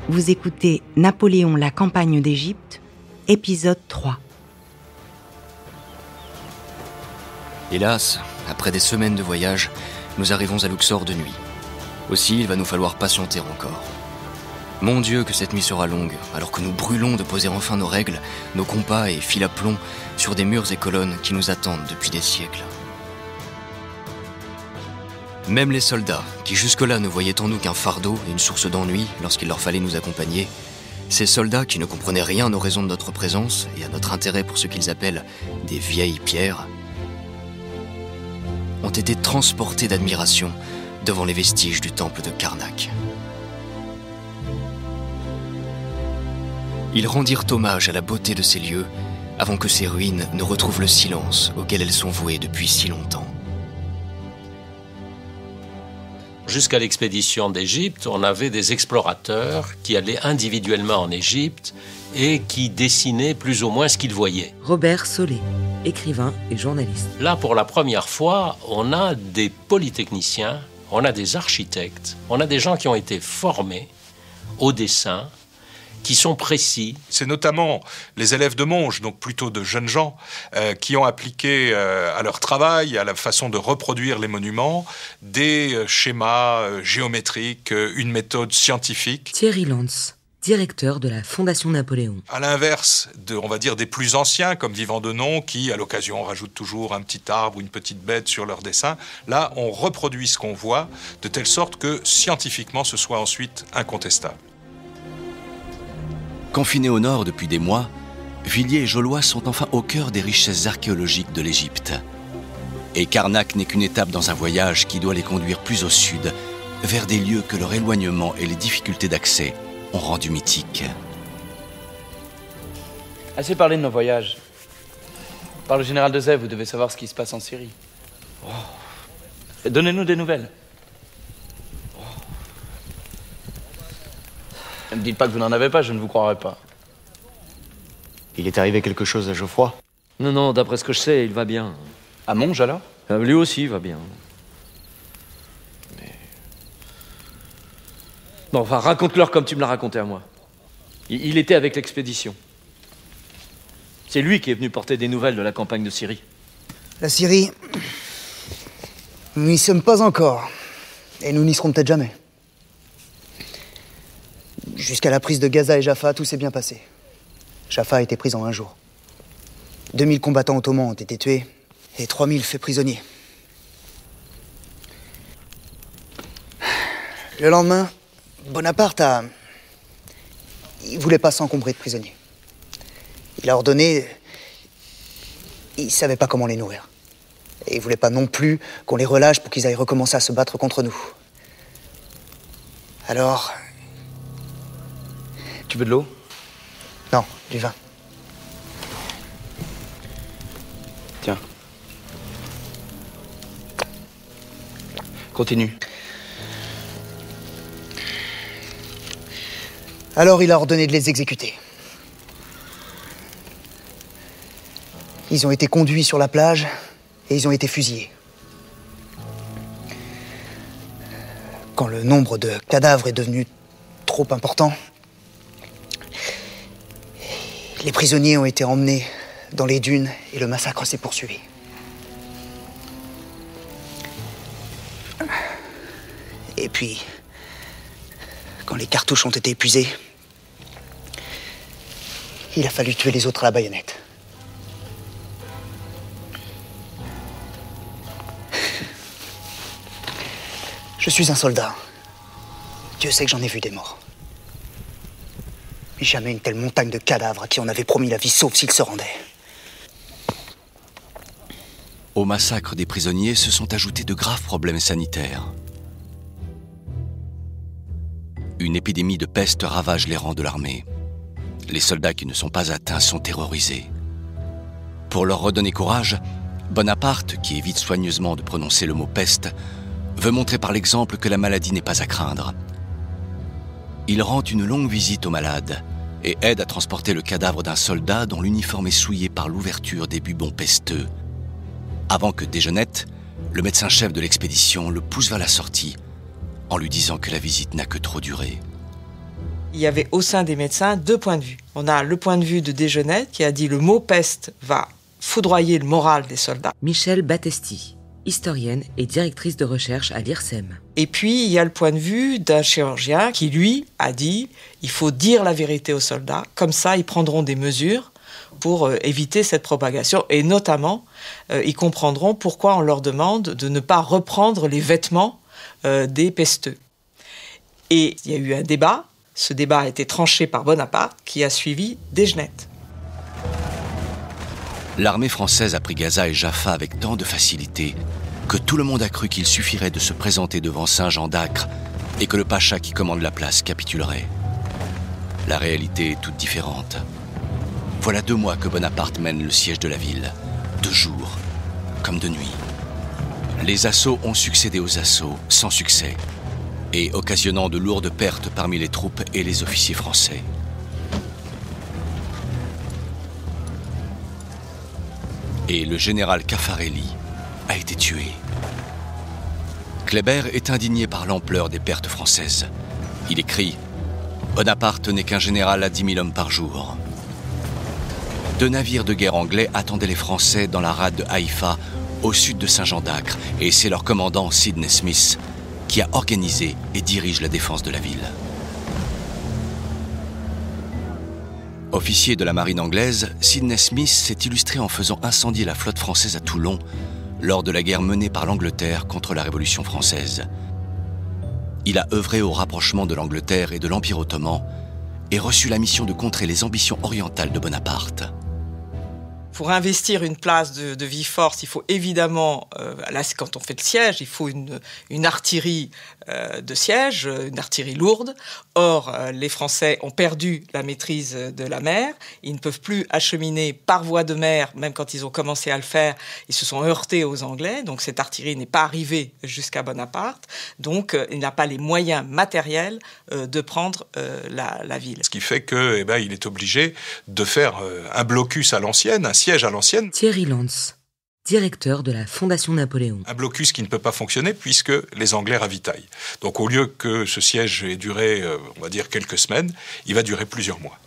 Vous écoutez Napoléon, la campagne d'Égypte, épisode 3. Hélas, après des semaines de voyage, nous arrivons à Luxor de nuit. Aussi, il va nous falloir patienter encore. Mon Dieu, que cette nuit sera longue, alors que nous brûlons de poser enfin nos règles, nos compas et fils à plomb sur des murs et colonnes qui nous attendent depuis des siècles. Même les soldats, qui jusque-là ne voyaient en nous qu'un fardeau et une source d'ennui lorsqu'il leur fallait nous accompagner, ces soldats qui ne comprenaient rien aux raisons de notre présence et à notre intérêt pour ce qu'ils appellent des vieilles pierres, ont été transportés d'admiration devant les vestiges du temple de Karnak. Ils rendirent hommage à la beauté de ces lieux avant que ces ruines ne retrouvent le silence auquel elles sont vouées depuis si longtemps. Jusqu'à l'expédition d'Égypte, on avait des explorateurs qui allaient individuellement en Égypte et qui dessinaient plus ou moins ce qu'ils voyaient. Robert Solé, écrivain et journaliste. Là, pour la première fois, on a des polytechniciens, on a des architectes, on a des gens qui ont été formés au dessin, qui sont précis. C'est notamment les élèves de Monge, donc plutôt de jeunes gens, qui ont appliqué à leur travail, à la façon de reproduire les monuments, des schémas géométriques, une méthode scientifique. Thierry Lantz, directeur de la Fondation Napoléon. À l'inverse, on va dire des plus anciens, comme Vivant de Nom, qui, à l'occasion, rajoutent toujours un petit arbre ou une petite bête sur leur dessin. Là, on reproduit ce qu'on voit, de telle sorte que, scientifiquement, ce soit ensuite incontestable. Confinés au nord depuis des mois, Villiers et Jollois sont enfin au cœur des richesses archéologiques de l'Égypte. Et Karnak n'est qu'une étape dans un voyage qui doit les conduire plus au sud, vers des lieux que leur éloignement et les difficultés d'accès ont rendus mythiques. Assez parlé de nos voyages. Par le général de Zève, vous devez savoir ce qui se passe en Syrie. Donnez-nous des nouvelles. Ne me dites pas que vous n'en avez pas, je ne vous croirai pas. Il est arrivé quelque chose à Geoffroy? Non, d'après ce que je sais, il va bien. À Monge, alors? Lui aussi, il va bien. Mais... Bon, enfin, raconte-leur comme tu me l'as raconté à moi. Il était avec l'expédition. C'est lui qui est venu porter des nouvelles de la campagne de Syrie. La Syrie, nous n'y sommes pas encore. Et nous n'y serons peut-être jamais. Jusqu'à la prise de Gaza et Jaffa, tout s'est bien passé. Jaffa a été prise en un jour. 2000 combattants ottomans ont été tués et 3000 faits prisonniers. Le lendemain, Bonaparte il voulait pas s'encombrer de prisonniers. Il a ordonné... Il savait pas comment les nourrir. Et il voulait pas non plus qu'on les relâche pour qu'ils aillent recommencer à se battre contre nous. Alors... Tu veux de l'eau? Non, du vin. Tiens. Continue. Alors il a ordonné de les exécuter. Ils ont été conduits sur la plage et ils ont été fusillés. Quand le nombre de cadavres est devenu trop important, les prisonniers ont été emmenés dans les dunes et le massacre s'est poursuivi. Et puis, quand les cartouches ont été épuisées, il a fallu tuer les autres à la baïonnette. Je suis un soldat. Dieu sait que j'en ai vu des morts. Mais jamais une telle montagne de cadavres à qui on avait promis la vie sauf s'ils se rendaient. Au massacre des prisonniers se sont ajoutés de graves problèmes sanitaires. Une épidémie de peste ravage les rangs de l'armée. Les soldats qui ne sont pas atteints sont terrorisés. Pour leur redonner courage, Bonaparte, qui évite soigneusement de prononcer le mot peste, veut montrer par l'exemple que la maladie n'est pas à craindre. Il rend une longue visite aux malades et aide à transporter le cadavre d'un soldat dont l'uniforme est souillé par l'ouverture des bubons pesteux. Avant que Déjeunette, le médecin-chef de l'expédition, le pousse vers la sortie en lui disant que la visite n'a que trop duré. Il y avait au sein des médecins 2 points de vue. On a le point de vue de Desgenette qui a dit le mot peste va foudroyer le moral des soldats. Michel Battesti, historienne et directrice de recherche à l'IRSEM. Et puis, il y a le point de vue d'un chirurgien qui, lui, a dit il faut dire la vérité aux soldats, comme ça, ils prendront des mesures pour éviter cette propagation. Et notamment, ils comprendront pourquoi on leur demande de ne pas reprendre les vêtements des pesteux. Et il y a eu un débat. Ce débat a été tranché par Bonaparte, qui a suivi Desgenette. L'armée française a pris Gaza et Jaffa avec tant de facilité que tout le monde a cru qu'il suffirait de se présenter devant Saint-Jean d'Acre et que le pacha qui commande la place capitulerait. La réalité est toute différente. Voilà 2 mois que Bonaparte mène le siège de la ville, de jour comme de nuit. Les assauts ont succédé aux assauts, sans succès, et occasionnant de lourdes pertes parmi les troupes et les officiers français. Et le général Caffarelli a été tué. Kléber est indigné par l'ampleur des pertes françaises. Il écrit « Bonaparte n'est qu'un général à 10 000 hommes par jour ». 2 navires de guerre anglais attendaient les Français dans la rade de Haïfa, au sud de Saint-Jean d'Acre, et c'est leur commandant Sidney Smith qui a organisé et dirige la défense de la ville. Officier de la marine anglaise, Sidney Smith s'est illustré en faisant incendier la flotte française à Toulon lors de la guerre menée par l'Angleterre contre la Révolution française. Il a œuvré au rapprochement de l'Angleterre et de l'Empire ottoman et reçu la mission de contrer les ambitions orientales de Bonaparte. Pour investir une place de vie force, il faut évidemment, là quand on fait le siège, il faut une artillerie de siège, une artillerie lourde. Or, les Français ont perdu la maîtrise de la mer. Ils ne peuvent plus acheminer par voie de mer, même quand ils ont commencé à le faire, ils se sont heurtés aux Anglais. Donc cette artillerie n'est pas arrivée jusqu'à Bonaparte. Donc il n'a pas les moyens matériels de prendre la ville. Ce qui fait que, il est obligé de faire un blocus à l'ancienne, un siège à l'ancienne. Thierry Lantz, directeur de la Fondation Napoléon. Un blocus qui ne peut pas fonctionner puisque les Anglais ravitaillent. Donc au lieu que ce siège ait duré, on va dire, quelques semaines, il va durer plusieurs mois.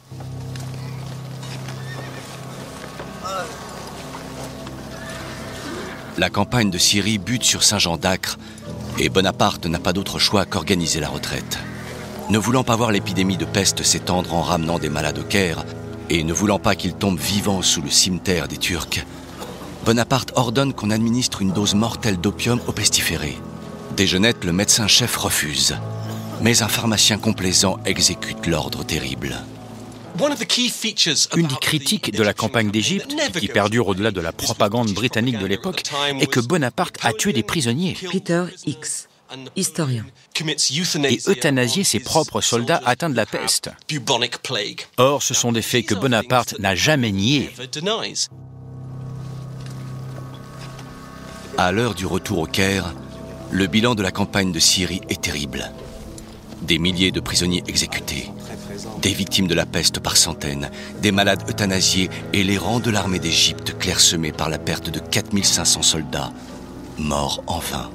La campagne de Syrie bute sur Saint-Jean d'Acre et Bonaparte n'a pas d'autre choix qu'organiser la retraite. Ne voulant pas voir l'épidémie de peste s'étendre en ramenant des malades au Caire et ne voulant pas qu'ils tombent vivants sous le cimetière des Turcs, Bonaparte ordonne qu'on administre une dose mortelle d'opium aux pestiférés. Desgenette, le médecin-chef, refuse. Mais un pharmacien complaisant exécute l'ordre terrible. Une des critiques de la campagne d'Égypte, qui perdure au-delà de la propagande britannique de l'époque, est que Bonaparte a tué des prisonniers. Peter X, historien. Et euthanasié ses propres soldats atteints de la peste. Or, ce sont des faits que Bonaparte n'a jamais niés. À l'heure du retour au Caire, le bilan de la campagne de Syrie est terrible. Des milliers de prisonniers exécutés, des victimes de la peste par centaines, des malades euthanasiés et les rangs de l'armée d'Égypte clairsemés par la perte de 4500 soldats, morts en vain.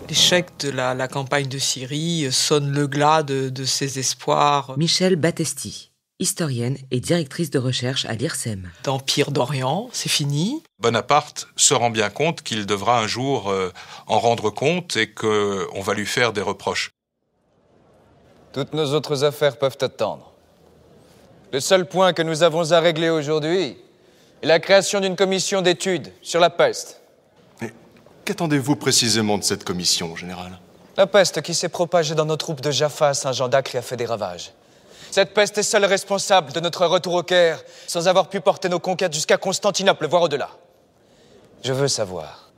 L'échec de la campagne de Syrie sonne le glas de ses espoirs. Michel Battesti, historienne et directrice de recherche à l'IRSEM. D'Empire d'Orient, c'est fini. Bonaparte se rend bien compte qu'il devra un jour en rendre compte et qu'on va lui faire des reproches. Toutes nos autres affaires peuvent attendre. Le seul point que nous avons à régler aujourd'hui est la création d'une commission d'études sur la peste. Mais qu'attendez-vous précisément de cette commission, général? La peste qui s'est propagée dans nos troupes de Jaffa à Saint-Jean d'Acre et a fait des ravages. Cette peste est seule responsable de notre retour au Caire, sans avoir pu porter nos conquêtes jusqu'à Constantinople, voire au-delà. Je veux savoir,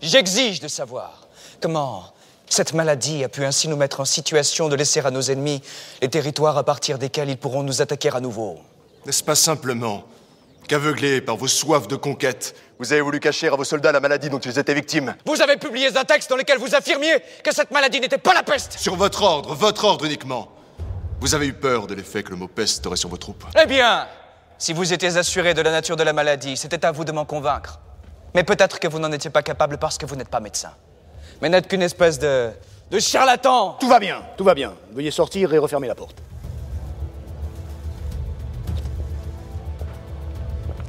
j'exige de savoir, comment cette maladie a pu ainsi nous mettre en situation de laisser à nos ennemis les territoires à partir desquels ils pourront nous attaquer à nouveau. N'est-ce pas simplement qu'aveuglés par vos soifs de conquête, vous avez voulu cacher à vos soldats la maladie dont ils étaient victimes? Vous avez publié un texte dans lequel vous affirmiez que cette maladie n'était pas la peste. Sur votre ordre uniquement. Vous avez eu peur de l'effet que le mot peste aurait sur vos troupes. Eh bien, si vous étiez assuré de la nature de la maladie, c'était à vous de m'en convaincre. Mais peut-être que vous n'en étiez pas capable parce que vous n'êtes pas médecin. Mais n'êtes qu'une espèce de de charlatans. Tout va bien, tout va bien. Veuillez sortir et refermer la porte.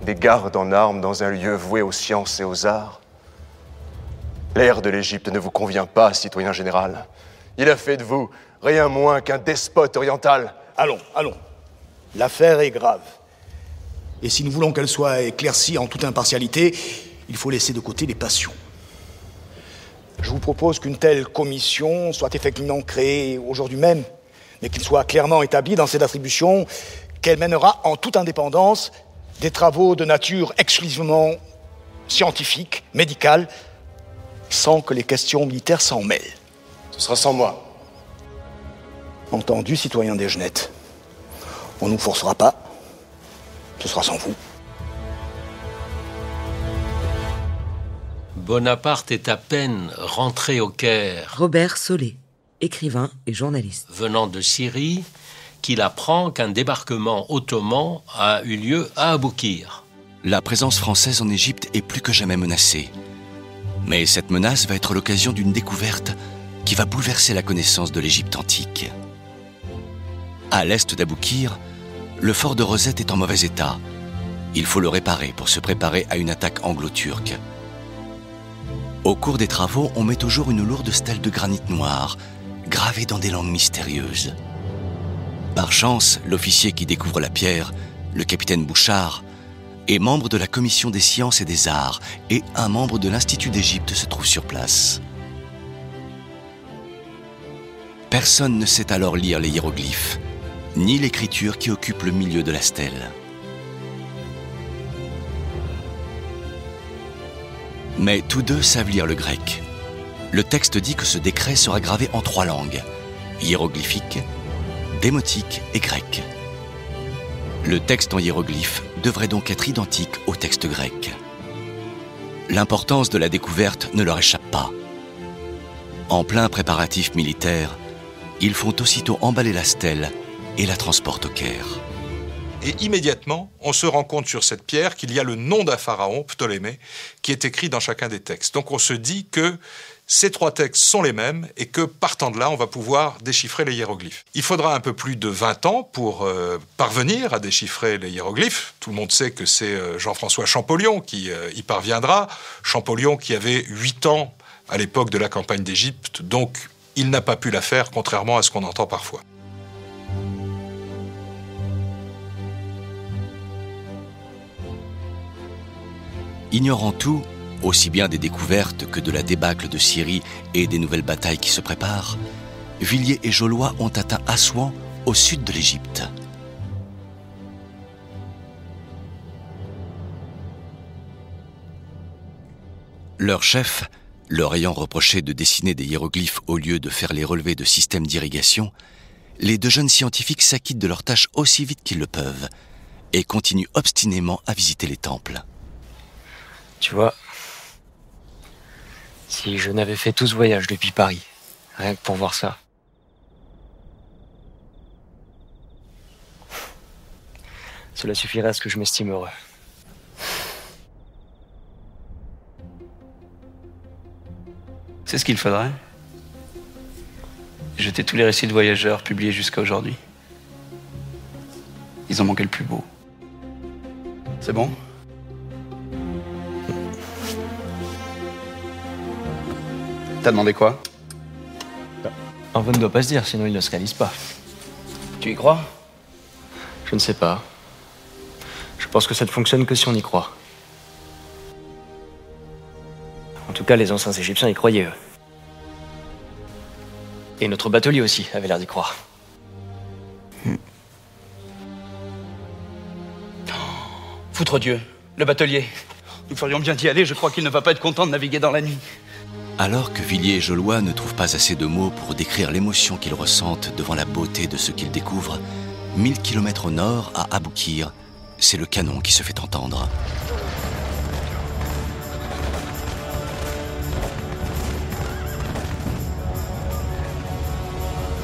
Des gardes en armes dans un lieu voué aux sciences et aux arts. L'air de l'Égypte ne vous convient pas, citoyen général. Il a fait de vous rien moins qu'un despote oriental. Allons, allons. L'affaire est grave. Et si nous voulons qu'elle soit éclaircie en toute impartialité, il faut laisser de côté les passions. Je vous propose qu'une telle commission soit effectivement créée aujourd'hui même, mais qu'il soit clairement établi dans ses attributions qu'elle mènera en toute indépendance des travaux de nature exclusivement scientifique, médicale, sans que les questions militaires s'en mêlent. Ce sera sans moi. Entendu, citoyen des Genettes. On ne nous forcera pas. Ce sera sans vous. Bonaparte est à peine rentré au Caire. Robert Solé, écrivain et journaliste. Venant de Syrie, qu'il apprend qu'un débarquement ottoman a eu lieu à Aboukir. La présence française en Égypte est plus que jamais menacée. Mais cette menace va être l'occasion d'une découverte qui va bouleverser la connaissance de l'Égypte antique. À l'est d'Aboukir, le fort de Rosette est en mauvais état. Il faut le réparer pour se préparer à une attaque anglo-turque. Au cours des travaux, on met au jour une lourde stèle de granit noir, gravée dans des langues mystérieuses. Par chance, l'officier qui découvre la pierre, le capitaine Bouchard, est membre de la commission des sciences et des arts et un membre de l'Institut d'Égypte se trouve sur place. Personne ne sait alors lire les hiéroglyphes, ni l'écriture qui occupe le milieu de la stèle. Mais tous deux savent lire le grec. Le texte dit que ce décret sera gravé en 3 langues, hiéroglyphique, démotique et grec. Le texte en hiéroglyphes devrait donc être identique au texte grec. L'importance de la découverte ne leur échappe pas. En plein préparatif militaire, ils font aussitôt emballer la stèle et la transportent au Caire. Et immédiatement, on se rend compte sur cette pierre qu'il y a le nom d'un pharaon, Ptolémée, qui est écrit dans chacun des textes. Donc on se dit que ces 3 textes sont les mêmes et que, partant de là, on va pouvoir déchiffrer les hiéroglyphes. Il faudra un peu plus de 20 ans pour parvenir à déchiffrer les hiéroglyphes. Tout le monde sait que c'est Jean-François Champollion qui y parviendra. Champollion qui avait 8 ans à l'époque de la campagne d'Égypte, donc il n'a pas pu la faire, contrairement à ce qu'on entend parfois. Ignorant tout, aussi bien des découvertes que de la débâcle de Syrie et des nouvelles batailles qui se préparent, Villiers et Jollois ont atteint Assouan, au sud de l'Égypte. Leur chef, leur ayant reproché de dessiner des hiéroglyphes au lieu de faire les relevés de systèmes d'irrigation, les 2 jeunes scientifiques s'acquittent de leur tâche aussi vite qu'ils le peuvent et continuent obstinément à visiter les temples. Tu vois, si je n'avais fait tout ce voyage depuis Paris, rien que pour voir ça, cela suffirait à ce que je m'estime heureux. C'est ce qu'il faudrait. Jeter tous les récits de voyageurs publiés jusqu'à aujourd'hui. Ils ont manqué le plus beau. C'est bon ? T'as demandé quoi? Un peu ne doit pas se dire, sinon il ne se réalise pas. Tu y crois? Je ne sais pas. Je pense que ça ne fonctionne que si on y croit. En tout cas, les anciens Égyptiens y croyaient, eux. Et notre batelier aussi avait l'air d'y croire. Foutre Dieu, le batelier. Nous ferions bien d'y aller, je crois qu'il ne va pas être content de naviguer dans la nuit. Alors que Villiers et Jollois ne trouvent pas assez de mots pour décrire l'émotion qu'ils ressentent devant la beauté de ce qu'ils découvrent, 1000 km au nord, à Aboukir, c'est le canon qui se fait entendre.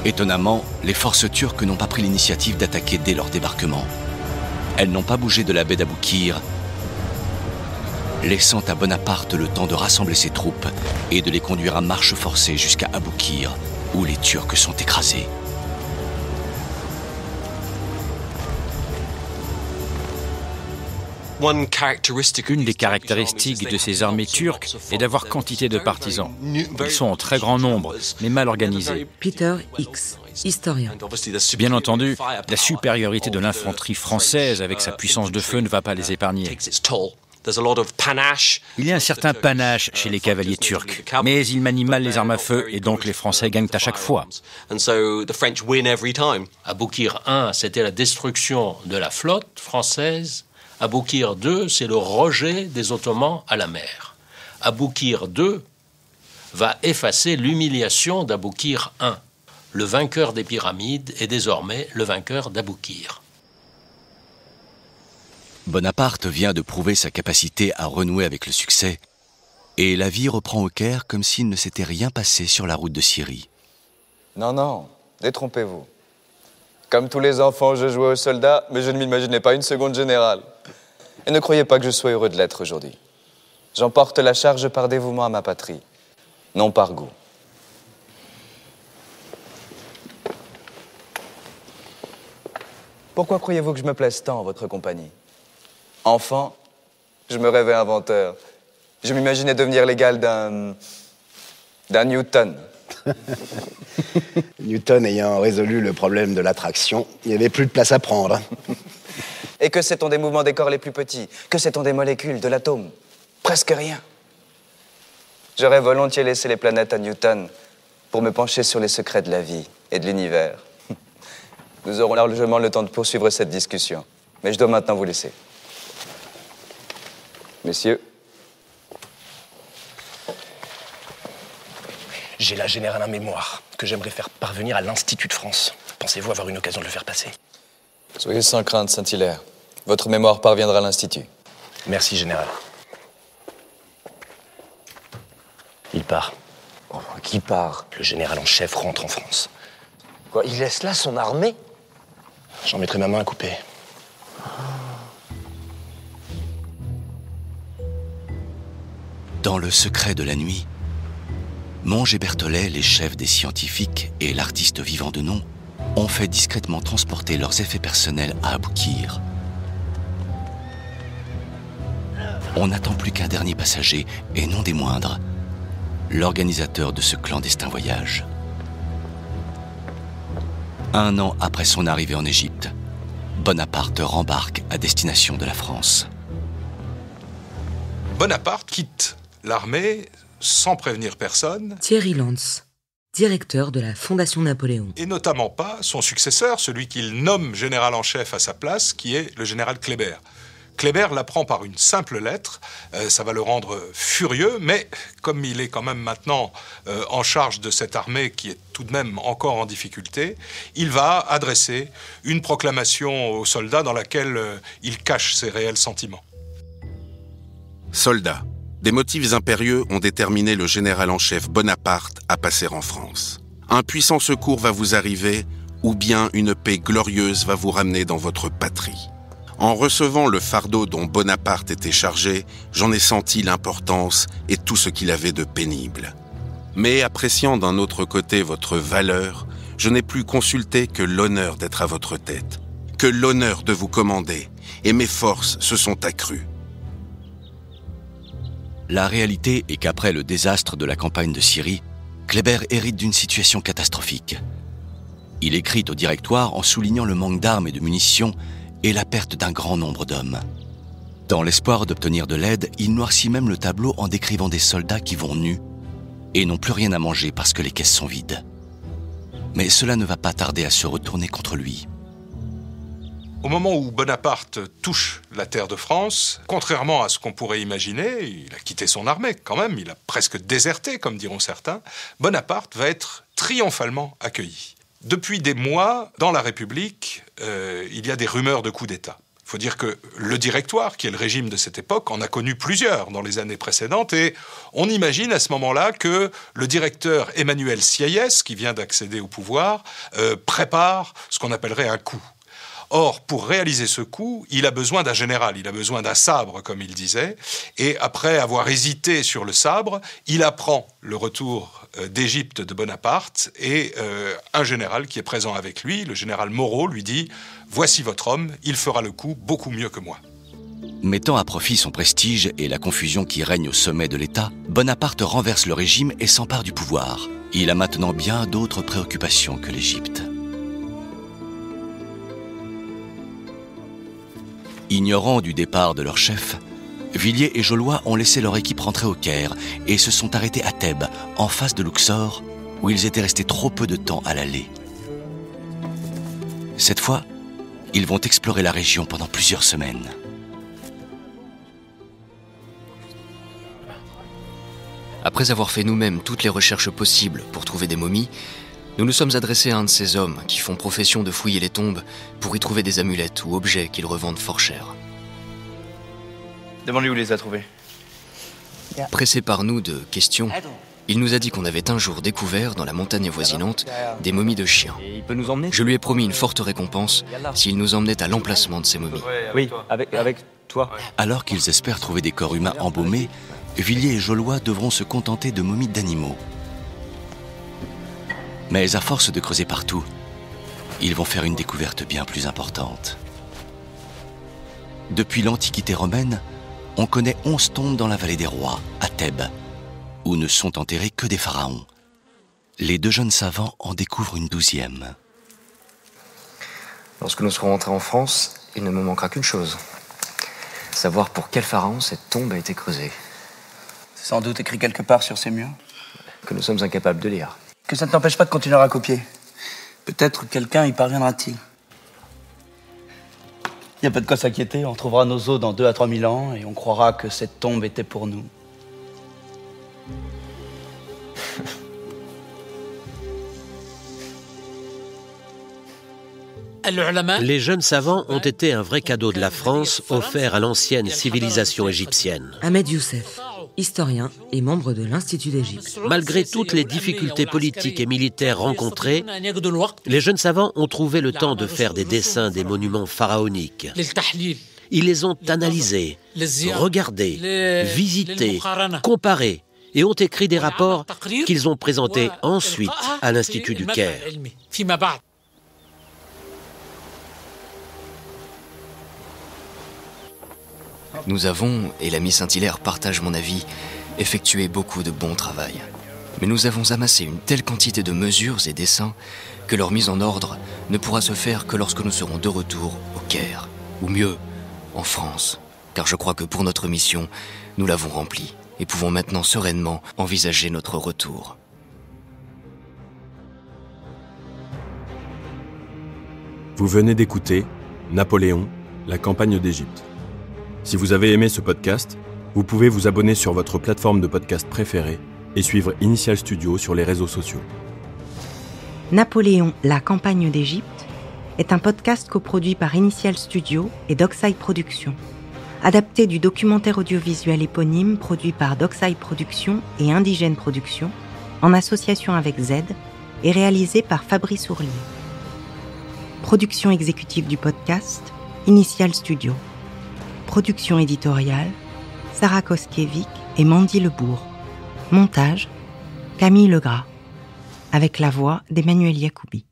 Étonnamment, les forces turques n'ont pas pris l'initiative d'attaquer dès leur débarquement. Elles n'ont pas bougé de la baie d'Aboukir laissant à Bonaparte le temps de rassembler ses troupes et de les conduire à marche forcée jusqu'à Aboukir, où les Turcs sont écrasés. Une des caractéristiques de ces armées turques est d'avoir quantité de partisans. Ils sont en très grand nombre, mais mal organisés. Peter X, historien. Bien entendu, la supériorité de l'infanterie française avec sa puissance de feu ne va pas les épargner. Il y a un certain panache chez les cavaliers turcs, mais ils manient mal les armes à feu et donc les Français gagnent à chaque fois. Aboukir 1, c'était la destruction de la flotte française. Aboukir 2, c'est le rejet des Ottomans à la mer. Aboukir 2 va effacer l'humiliation d'Aboukir 1. Le vainqueur des pyramides est désormais le vainqueur d'Aboukir. Bonaparte vient de prouver sa capacité à renouer avec le succès, et la vie reprend au Caire comme s'il ne s'était rien passé sur la route de Syrie. Non, non, détrompez-vous. Comme tous les enfants, je jouais aux soldats, mais je ne m'imaginais pas une seconde générale. Et ne croyez pas que je sois heureux de l'être aujourd'hui. J'emporte la charge par dévouement à ma patrie, non par goût. Pourquoi croyez-vous que je me plaise tant en votre compagnie? Enfant, je me rêvais inventeur. Je m'imaginais devenir l'égal d'un Newton. Newton ayant résolu le problème de l'attraction, il n'y avait plus de place à prendre. Et que sait-on des mouvements des corps les plus petits? Que sait-on des molécules, de l'atome? Presque rien. J'aurais volontiers laissé les planètes à Newton pour me pencher sur les secrets de la vie et de l'univers. Nous aurons largement le temps de poursuivre cette discussion. Mais je dois maintenant vous laisser. Messieurs. J'ai là, général, un mémoire que j'aimerais faire parvenir à l'Institut de France. Pensez-vous avoir une occasion de le faire passer? Soyez sans crainte, Saint-Hilaire. Votre mémoire parviendra à l'Institut. Merci, général. Il part. Oh, qui part? Le général en chef rentre en France. Quoi, il laisse là son armée? J'en mettrai ma main à couper. Dans le secret de la nuit, Monge et Berthollet, les chefs des scientifiques et l'artiste vivant de nom, ont fait discrètement transporter leurs effets personnels à Aboukir. On n'attend plus qu'un dernier passager, et non des moindres, l'organisateur de ce clandestin voyage. 1 an après son arrivée en Égypte, Bonaparte rembarque à destination de la France. Bonaparte quitte l'armée sans prévenir personne. Thierry Lantz, directeur de la Fondation Napoléon. Et notamment pas son successeur, celui qu'il nomme général en chef à sa place, qui est le général Kléber. Kléber l'apprend par une simple lettre, ça va le rendre furieux, mais comme il est quand même maintenant en charge de cette armée qui est tout de même encore en difficulté, il va adresser une proclamation aux soldats dans laquelle il cache ses réels sentiments. Soldats, des motifs impérieux ont déterminé le général en chef Bonaparte à passer en France. Un puissant secours va vous arriver, ou bien une paix glorieuse va vous ramener dans votre patrie. En recevant le fardeau dont Bonaparte était chargé, j'en ai senti l'importance et tout ce qu'il avait de pénible. Mais appréciant d'un autre côté votre valeur, je n'ai plus consulté que l'honneur d'être à votre tête, que l'honneur de vous commander, et mes forces se sont accrues. La réalité est qu'après le désastre de la campagne de Syrie, Kléber hérite d'une situation catastrophique. Il écrit au directoire en soulignant le manque d'armes et de munitions et la perte d'un grand nombre d'hommes. Dans l'espoir d'obtenir de l'aide, il noircit même le tableau en décrivant des soldats qui vont nus et n'ont plus rien à manger parce que les caisses sont vides. Mais cela ne va pas tarder à se retourner contre lui. Au moment où Bonaparte touche la terre de France, contrairement à ce qu'on pourrait imaginer, il a quitté son armée quand même, il a presque déserté, comme diront certains, Bonaparte va être triomphalement accueilli. Depuis des mois, dans la République, il y a des rumeurs de coup d'État. Il faut dire que le Directoire, qui est le régime de cette époque, en a connu plusieurs dans les années précédentes, et on imagine à ce moment-là que le directeur Emmanuel Sieyès, qui vient d'accéder au pouvoir, prépare ce qu'on appellerait un coup. Or, pour réaliser ce coup, il a besoin d'un général, il a besoin d'un sabre, comme il disait. Et après avoir hésité sur le sabre, il apprend le retour d'Égypte de Bonaparte et un général qui est présent avec lui, le général Moreau, lui dit « Voici votre homme, il fera le coup beaucoup mieux que moi ». Mettant à profit son prestige et la confusion qui règne au sommet de l'État, Bonaparte renverse le régime et s'empare du pouvoir. Il a maintenant bien d'autres préoccupations que l'Égypte. Ignorant du départ de leur chef, Villiers et Jollois ont laissé leur équipe rentrer au Caire et se sont arrêtés à Thèbes, en face de Luxor, où ils étaient restés trop peu de temps à l'aller. Cette fois, ils vont explorer la région pendant plusieurs semaines. Après avoir fait nous-mêmes toutes les recherches possibles pour trouver des momies, nous nous sommes adressés à un de ces hommes qui font profession de fouiller les tombes pour y trouver des amulettes ou objets qu'ils revendent fort cher. Demande-lui où il les a trouvés. Pressé par nous de questions, il nous a dit qu'on avait un jour découvert dans la montagne avoisinante des momies de chiens. Il peut nous emmener ? Je lui ai promis une forte récompense s'il nous emmenait à l'emplacement de ces momies. Oui, avec toi. Alors qu'ils espèrent trouver des corps humains embaumés, Villiers et Jollois devront se contenter de momies d'animaux. Mais à force de creuser partout, ils vont faire une découverte bien plus importante. Depuis l'Antiquité romaine, on connaît 11 tombes dans la vallée des rois, à Thèbes, où ne sont enterrés que des pharaons. Les deux jeunes savants en découvrent une 12e. Lorsque nous serons rentrés en France, il ne me manquera qu'une chose. Savoir pour quel pharaon cette tombe a été creusée. C'est sans doute écrit quelque part sur ces murs. Que nous sommes incapables de lire. Que ça ne t'empêche pas de continuer à copier. Peut-être quelqu'un y parviendra-t-il. Il n'y a pas de quoi s'inquiéter, on trouvera nos os dans 2 à 3 000 ans et on croira que cette tombe était pour nous. Les jeunes savants ont été un vrai cadeau de la France offert à l'ancienne civilisation égyptienne. Ahmed Youssef, historien et membre de l'Institut d'Égypte. Malgré toutes les difficultés politiques et militaires rencontrées, les jeunes savants ont trouvé le temps de faire des dessins des monuments pharaoniques. Ils les ont analysés, regardés, visités, comparés et ont écrit des rapports qu'ils ont présentés ensuite à l'Institut du Caire. Nous avons, et l'ami Saint-Hilaire partage mon avis, effectué beaucoup de bon travail. Mais nous avons amassé une telle quantité de mesures et dessins que leur mise en ordre ne pourra se faire que lorsque nous serons de retour au Caire. Ou mieux, en France. Car je crois que pour notre mission, nous l'avons remplie et pouvons maintenant sereinement envisager notre retour. Vous venez d'écouter Napoléon, la campagne d'Égypte. Si vous avez aimé ce podcast, vous pouvez vous abonner sur votre plateforme de podcast préférée et suivre Initial Studio sur les réseaux sociaux. Napoléon, la campagne d'Égypte est un podcast coproduit par Initial Studio et Dockside Productions, adapté du documentaire audiovisuel éponyme produit par Dockside Productions et Indigène Productions, en association avec Z, et réalisé par Fabrice Ourlier. Production exécutive du podcast, Initial Studio. Production éditoriale, Sarah Koskiewicz et Mandy Lebourg. Montage, Camille Legras. Avec la voix d'Emmanuel Yacoubi.